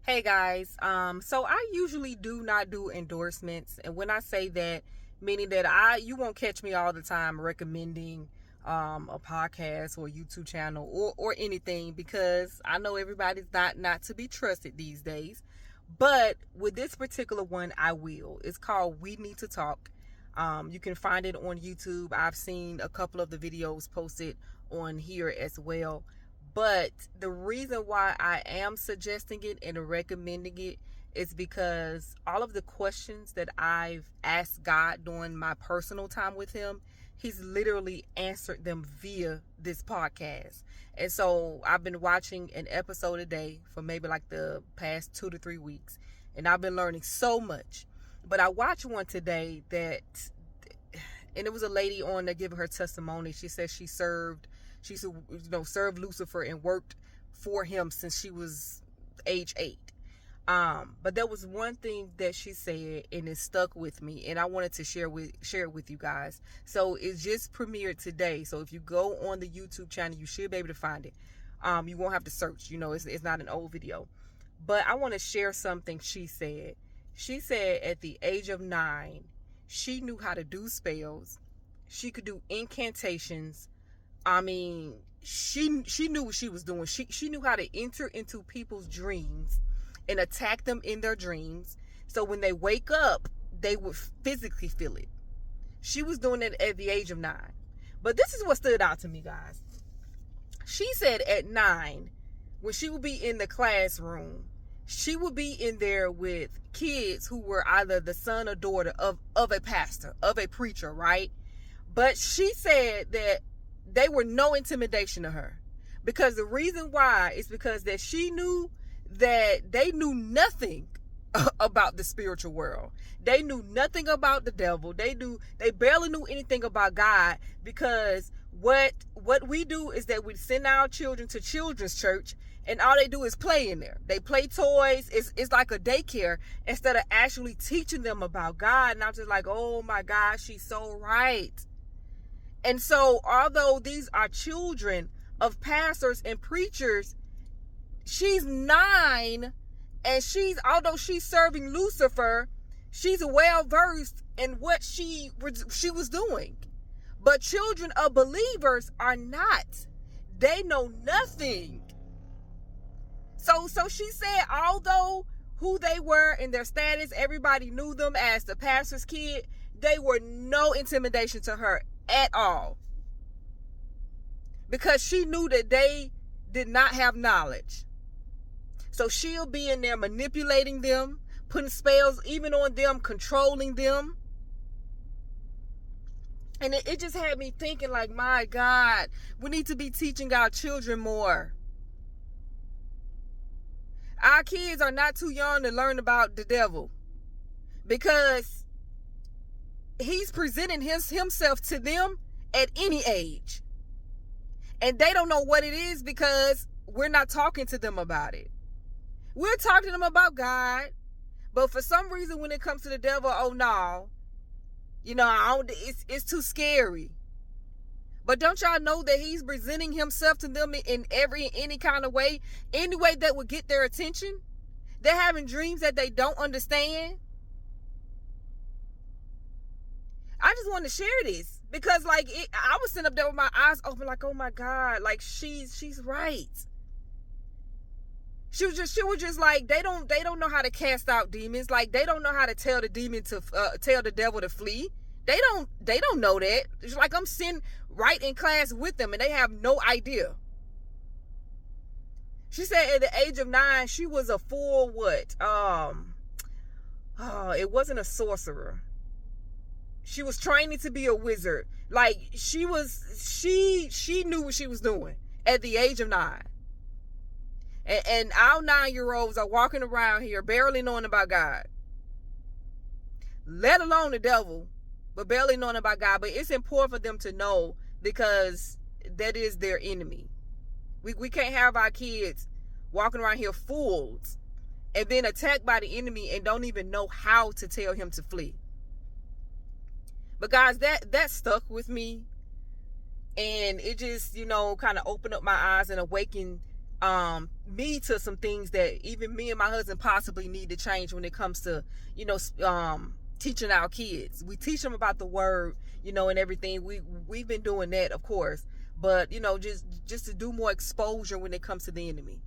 Hey guys, so I usually do not do endorsements, and when I say that, meaning that you won't catch me all the time recommending a podcast or YouTube channel or anything, because I know everybody's not to be trusted these days. But with this particular one, I will. It's called We Need to Talk. You can find it on YouTube. I've seen a couple of the videos posted on here as well. But the reason why I am suggesting it and recommending it is because all of the questions that I've asked God during my personal time with Him, He's literally answered them via this podcast. And so I've been watching an episode a day for maybe like the past 2 to 3 weeks. And I've been learning so much. But I watched one today and it was a lady on there giving her testimony. She said she served Lucifer and worked for him since she was age 8. But there was one thing that she said, and it stuck with me, and I wanted to share it with you guys. So it just premiered today. So if you go on the YouTube channel, you should be able to find it. You won't have to search. It's not an old video. But I want to share something she said. She said at the age of 9, she knew how to do spells. She could do incantations. I mean, she knew what she was doing. She knew how to enter into people's dreams and attack them in their dreams. So when they wake up, they would physically feel it. She was doing it at the age of 9. But this is what stood out to me, guys. She said at 9, when she would be in the classroom, she would be in there with kids who were either the son or daughter of a pastor, of a preacher, right? But she said that they were no intimidation to her, because the reason why is because that she knew that they knew nothing about the spiritual world. They knew nothing about the devil. They barely knew anything about God, because what we do is that we send our children to children's church, and all they do is play in there. They play toys. It's like a daycare instead of actually teaching them about God. And I'm just like, oh my gosh, she's so right. And so, although these are children of pastors and preachers, she's 9, and although she's serving Lucifer, she's well versed in what she was doing. But children of believers are not. They know nothing. So she said, although who they were and their status, everybody knew them as the pastor's kid, they were no intimidation to her at all, because she knew that they did not have knowledge. So she'll be in there manipulating them, putting spells even on them, controlling them. And it just had me thinking, like, my God, we need to be teaching our children more. Our kids are not too young to learn about the devil, because he's presenting himself to them at any age. And they don't know what it is, because we're not talking to them about it. We're talking to them about God. But for some reason, when it comes to the devil, oh no, it's too scary. But don't y'all know that he's presenting himself to them in any kind of way, any way that would get their attention? They're having dreams that they don't understand. I just wanted to share this, because I was sitting up there with my eyes open, like, oh my God, like she's right. She was just like, they don't know how to cast out demons. Like, they don't know how to tell the demon to tell the devil to flee. They don't know that. It's like I'm sitting right in class with them and they have no idea. She said at the age of 9, she was a full it wasn't a sorcerer. She was training to be a wizard. Like, she knew what she was doing at the age of 9. And our 9-year-olds are walking around here barely knowing about God, let alone the devil, but barely knowing about God. But it's important for them to know, because that is their enemy. We can't have our kids walking around here fools and being attacked by the enemy and don't even know how to tell him to flee. But guys, that stuck with me, and it just, kind of opened up my eyes and awakened me to some things that even me and my husband possibly need to change when it comes to, teaching our kids. We teach them about the word, and everything. We've been doing that, of course, but just to do more exposure when it comes to the enemy.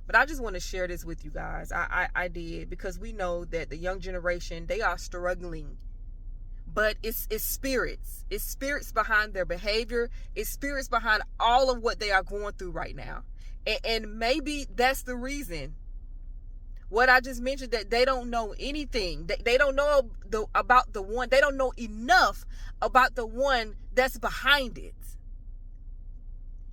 But I just want to share this with you guys. I did, because we know that the young generation, they are struggling. But it's spirits. It's spirits behind their behavior. It's spirits behind all of what they are going through right now. And maybe that's the reason. What I just mentioned, that they don't know anything. They don't know about the one. They don't know enough about the one that's behind it.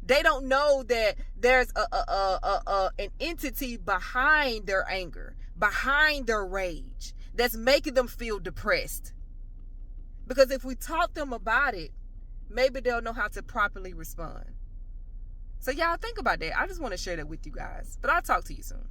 They don't know that there's an entity behind their anger, behind their rage, that's making them feel depressed. Because if we taught them about it, maybe they'll know how to properly respond. So y'all think about that. I just want to share that with you guys. But I'll talk to you soon.